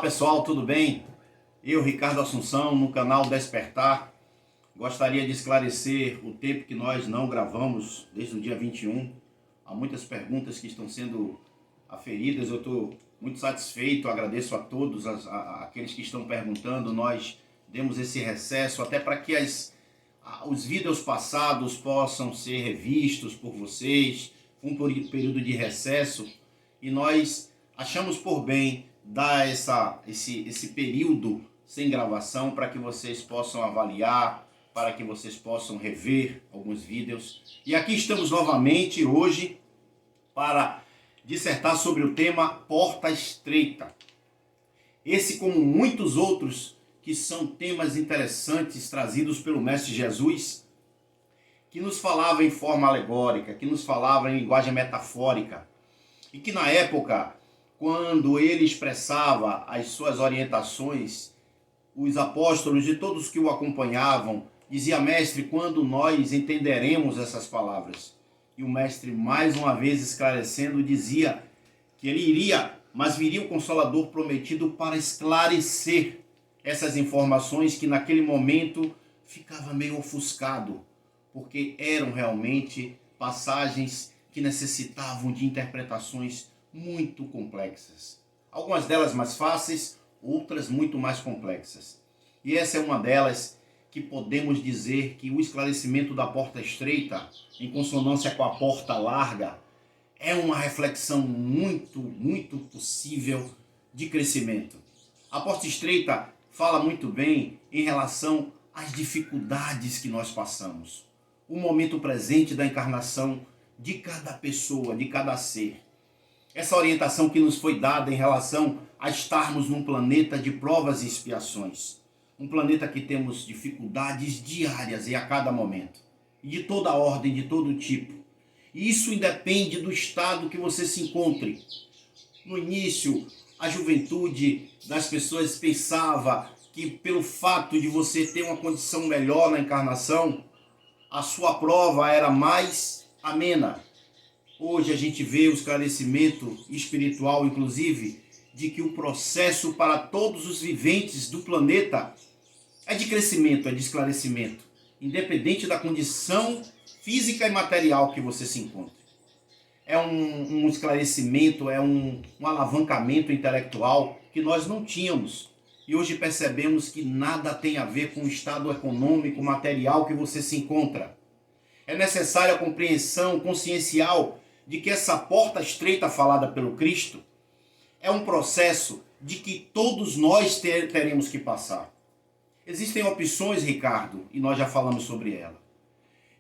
Pessoal, tudo bem? Eu, Ricardo Assunção, no canal Despertar, gostaria de esclarecer o tempo que nós não gravamos desde o dia 21. Há muitas perguntas que estão sendo aferidas, eu estou muito satisfeito, agradeço a todos aqueles que estão perguntando. Nós demos esse recesso até para que os vídeos passados possam ser revistos por vocês. Foi um período de recesso e nós achamos por bem dar esse período sem gravação para que vocês possam avaliar, para que vocês possam rever alguns vídeos. E aqui estamos novamente hoje para dissertar sobre o tema Porta Estreita. Esse, como muitos outros, que são temas interessantes trazidos pelo Mestre Jesus, que nos falava em forma alegórica, que nos falava em linguagem metafórica, e que na época, quando ele expressava as suas orientações, os apóstolos e todos que o acompanhavam, dizia: mestre, quando nós entenderemos essas palavras? E o mestre, mais uma vez esclarecendo, dizia que ele iria, mas viria o Consolador prometido para esclarecer essas informações que naquele momento ficava meio ofuscado, porque eram realmente passagens que necessitavam de interpretações muito complexas. Algumas delas mais fáceis, outras muito mais complexas. E essa é uma delas que podemos dizer que o esclarecimento da porta estreita, em consonância com a porta larga, é uma reflexão muito possível de crescimento. A porta estreita fala muito bem em relação às dificuldades que nós passamos. O momento presente da encarnação de cada pessoa, de cada ser. Essa orientação que nos foi dada em relação a estarmos num planeta de provas e expiações. Um planeta que temos dificuldades diárias e a cada momento. E de toda ordem, de todo tipo. E isso independe do estado que você se encontre. No início, a juventude das pessoas pensava que pelo fato de você ter uma condição melhor na encarnação, a sua prova era mais amena. Hoje a gente vê o esclarecimento espiritual, inclusive, de que o processo para todos os viventes do planeta é de crescimento, é de esclarecimento, independente da condição física e material que você se encontre. É um esclarecimento, é um alavancamento intelectual que nós não tínhamos. E hoje percebemos que nada tem a ver com o estado econômico, material que você se encontra. É necessária a compreensão consciencial de que essa porta estreita falada pelo Cristo é um processo de que todos nós teremos que passar. Existem opções, Ricardo, e nós já falamos sobre ela,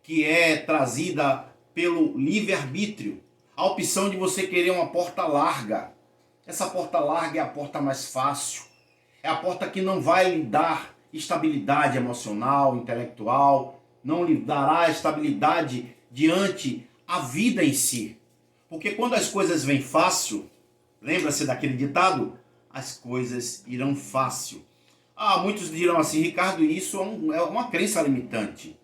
que é trazida pelo livre-arbítrio. A opção de você querer uma porta larga. Essa porta larga é a porta mais fácil. É a porta que não vai lhe dar estabilidade emocional, intelectual, não lhe dará estabilidade diante a vida em si. Porque quando as coisas vêm fácil, lembra-se daquele ditado? As coisas irão fácil. Muitos dirão assim: Ricardo, isso é uma crença limitante.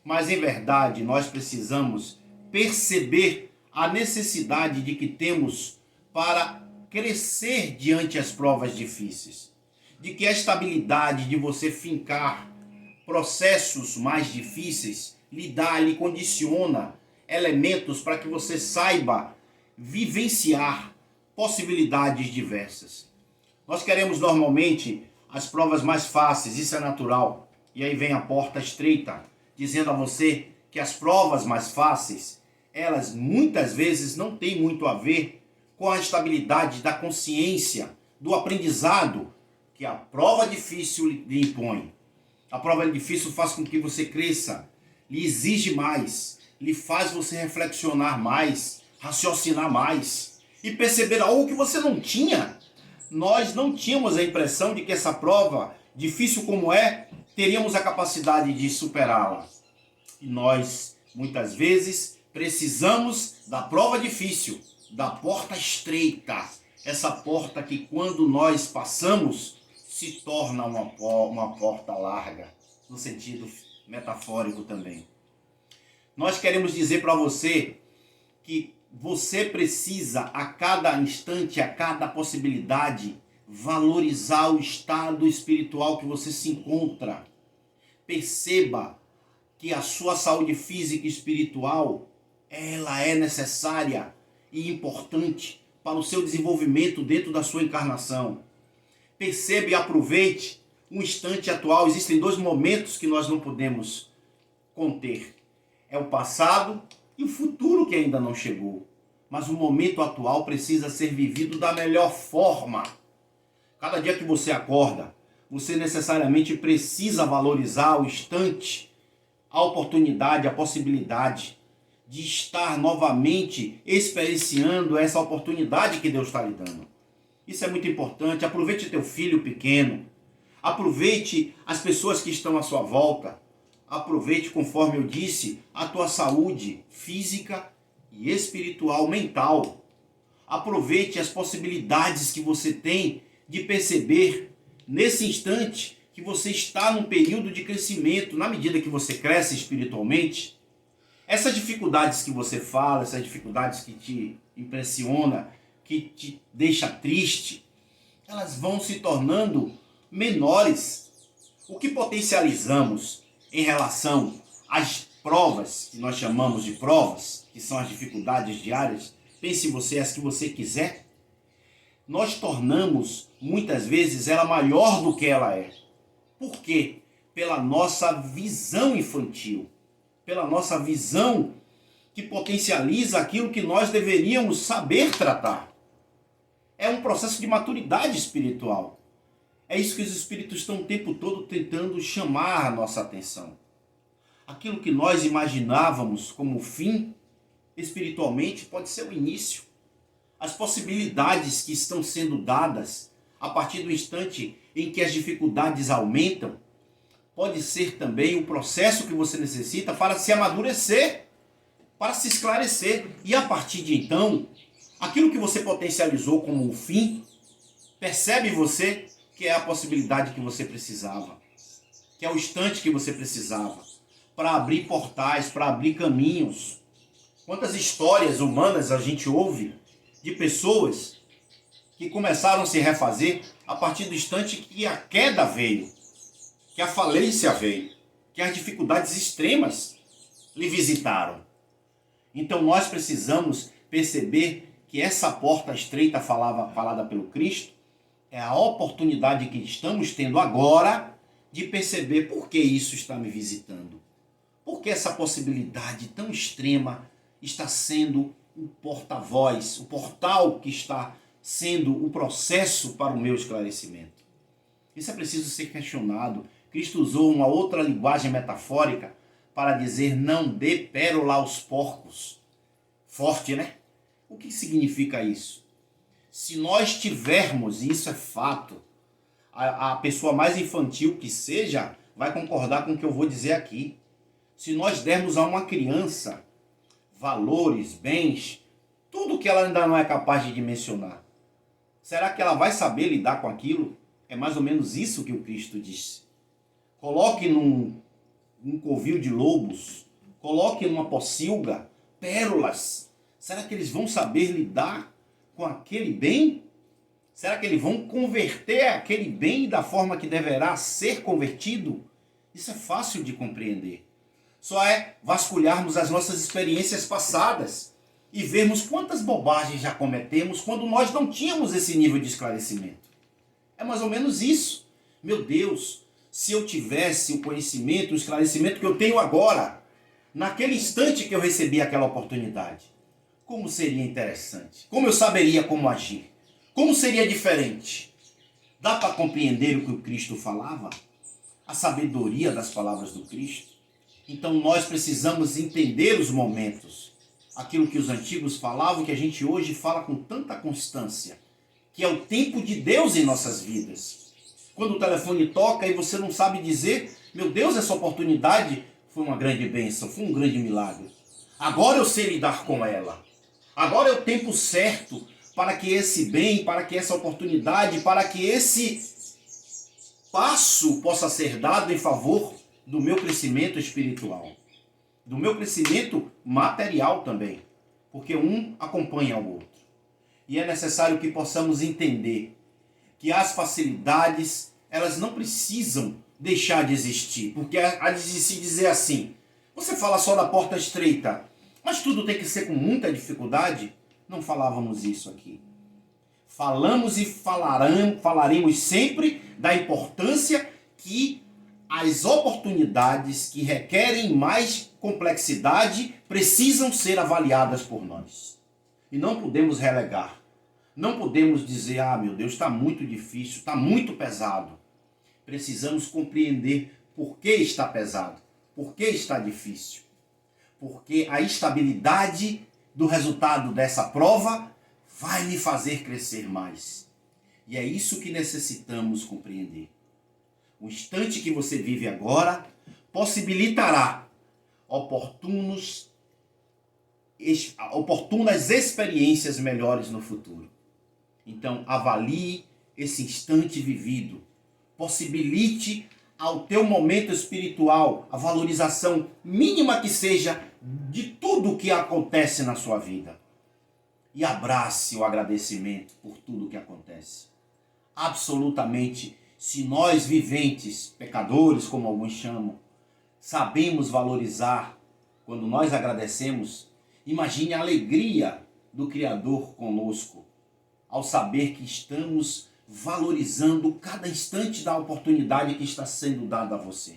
Mas em verdade nós precisamos perceber a necessidade de que temos para crescer diante as provas difíceis. De que a estabilidade de você fincar processos mais difíceis lhe condiciona elementos para que você saiba vivenciar possibilidades diversas. Nós queremos normalmente as provas mais fáceis, isso é natural. E aí vem a porta estreita, dizendo a você que as provas mais fáceis, elas muitas vezes não têm muito a ver com a estabilidade da consciência, do aprendizado que a prova difícil lhe impõe. A prova difícil faz com que você cresça, lhe exige mais, lhe faz você reflexionar mais, raciocinar mais e perceber algo que você não tinha. Nós não tínhamos a impressão de que essa prova, difícil como é, teríamos a capacidade de superá-la. E nós, muitas vezes, precisamos da prova difícil, da porta estreita. Essa porta que, quando nós passamos, se torna uma porta larga, no sentido metafórico também. Nós queremos dizer para você que você precisa, a cada instante, a cada possibilidade, valorizar o estado espiritual que você se encontra. Perceba que a sua saúde física e espiritual, ela é necessária e importante para o seu desenvolvimento dentro da sua encarnação. Perceba e aproveite o instante atual. Existem dois momentos que nós não podemos conter. É o passado e o futuro que ainda não chegou. Mas o momento atual precisa ser vivido da melhor forma. Cada dia que você acorda, você necessariamente precisa valorizar o instante, a oportunidade, a possibilidade de estar novamente experienciando essa oportunidade que Deus está lhe dando. Isso é muito importante. Aproveite teu filho pequeno. Aproveite as pessoas que estão à sua volta. Aproveite, conforme eu disse, a tua saúde física e espiritual, mental. Aproveite as possibilidades que você tem de perceber nesse instante que você está num período de crescimento. Na medida que você cresce espiritualmente, essas dificuldades que você fala, essas dificuldades que te impressiona, que te deixa triste, elas vão se tornando menores. O que potencializamos em relação às provas, que nós chamamos de provas, que são as dificuldades diárias, pense você as que você quiser, nós tornamos muitas vezes ela maior do que ela é. Por quê? Pela nossa visão infantil, pela nossa visão que potencializa aquilo que nós deveríamos saber tratar. É um processo de maturidade espiritual. É isso que os espíritos estão o tempo todo tentando chamar a nossa atenção. Aquilo que nós imaginávamos como fim, espiritualmente, pode ser o início. As possibilidades que estão sendo dadas a partir do instante em que as dificuldades aumentam, pode ser também o processo que você necessita para se amadurecer, para se esclarecer. E a partir de então, aquilo que você potencializou como um fim, percebe você que é a possibilidade que você precisava, que é o instante que você precisava, para abrir portais, para abrir caminhos. Quantas histórias humanas a gente ouve de pessoas que começaram a se refazer a partir do instante que a queda veio, que a falência veio, que as dificuldades extremas lhe visitaram. Então nós precisamos perceber que essa porta estreita falada pelo Cristo é a oportunidade que estamos tendo agora de perceber por que isso está me visitando. Por que essa possibilidade tão extrema está sendo um porta-voz, o portal que está sendo o processo para o meu esclarecimento. Isso é preciso ser questionado. Cristo usou uma outra linguagem metafórica para dizer: não dê pérola aos porcos. Forte, né? O que significa isso? Se nós tivermos, e isso é fato, a pessoa mais infantil que seja vai concordar com o que eu vou dizer aqui. Se nós dermos a uma criança valores, bens, tudo que ela ainda não é capaz de dimensionar, será que ela vai saber lidar com aquilo? É mais ou menos isso que o Cristo disse. Coloque num covil de lobos, coloque numa pocilga pérolas. Será que eles vão saber lidar com aquele bem? Será que eles vão converter aquele bem da forma que deverá ser convertido? Isso é fácil de compreender. Só é vasculharmos as nossas experiências passadas e vermos quantas bobagens já cometemos quando nós não tínhamos esse nível de esclarecimento. É mais ou menos isso. Meu Deus, se eu tivesse o conhecimento, o esclarecimento que eu tenho agora, naquele instante que eu recebi aquela oportunidade, como seria interessante? Como eu saberia como agir? Como seria diferente? Dá para compreender o que o Cristo falava? A sabedoria das palavras do Cristo? Então nós precisamos entender os momentos. Aquilo que os antigos falavam, que a gente hoje fala com tanta constância, que é o tempo de Deus em nossas vidas. Quando o telefone toca e você não sabe dizer: meu Deus, essa oportunidade foi uma grande bênção, foi um grande milagre. Agora eu sei lidar com ela. Agora é o tempo certo para que esse bem, para que essa oportunidade, para que esse passo possa ser dado em favor do meu crescimento espiritual, do meu crescimento material também, porque um acompanha o outro. E é necessário que possamos entender que as facilidades, elas não precisam deixar de existir, porque há de se dizer assim, você fala só da porta estreita, mas tudo tem que ser com muita dificuldade? Não falávamos isso aqui. Falamos e falaremos sempre da importância que as oportunidades que requerem mais complexidade precisam ser avaliadas por nós. E não podemos relegar. Não podemos dizer, meu Deus, está muito difícil, está muito pesado. Precisamos compreender por que está pesado, por que está difícil. Porque a estabilidade do resultado dessa prova vai me fazer crescer mais. E é isso que necessitamos compreender. O instante que você vive agora possibilitará oportunas experiências melhores no futuro. Então, avalie esse instante vivido. Possibilite ao teu momento espiritual a valorização mínima que seja de tudo o que acontece na sua vida. E abrace o agradecimento por tudo o que acontece. Absolutamente, se nós viventes, pecadores como alguns chamam, sabemos valorizar quando nós agradecemos, imagine a alegria do Criador conosco, ao saber que estamos valorizando cada instante da oportunidade que está sendo dada a você.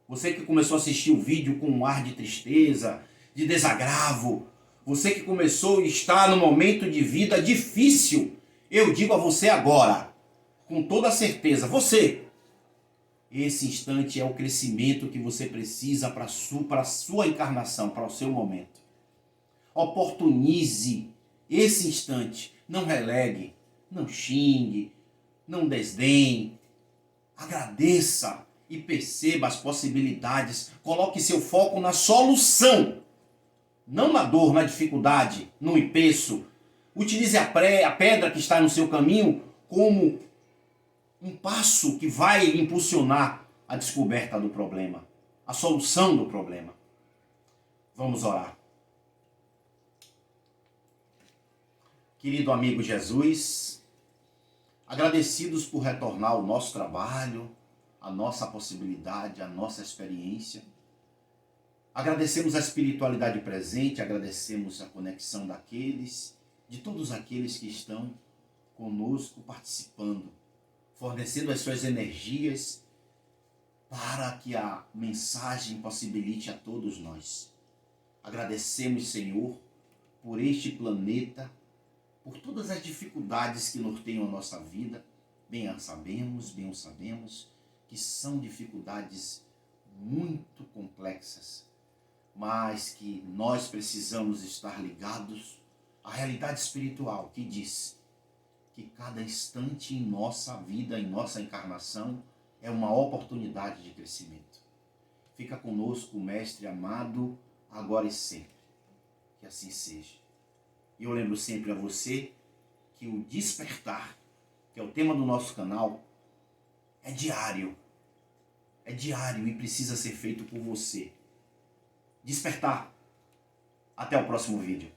Você que começou a assistir o vídeo com um ar de tristeza, de desagravo, você que começou a estar num momento de vida difícil, eu digo a você agora, com toda certeza, esse instante é o crescimento que você precisa para a sua encarnação, para o seu momento. Oportunize esse instante, não relegue, não xingue, não desdenhe, agradeça e perceba as possibilidades, coloque seu foco na solução, não na dor, na dificuldade, no empeço. Utilize a pedra que está no seu caminho como um passo que vai impulsionar a descoberta do problema, a solução do problema. Vamos orar. Querido amigo Jesus, agradecidos por retornar ao nosso trabalho, a nossa possibilidade, a nossa experiência. Agradecemos a espiritualidade presente, agradecemos a conexão de todos aqueles que estão conosco participando, fornecendo as suas energias para que a mensagem possibilite a todos nós. Agradecemos, Senhor, por este planeta, por todas as dificuldades que norteiam a nossa vida. Bem sabemos que são dificuldades muito complexas, mas que nós precisamos estar ligados à realidade espiritual que diz que cada instante em nossa vida, em nossa encarnação, é uma oportunidade de crescimento. Fica conosco, Mestre amado, agora e sempre. Que assim seja. E eu lembro sempre a você que o despertar, que é o tema do nosso canal, é diário. É diário e precisa ser feito por você. Despertar. Até o próximo vídeo.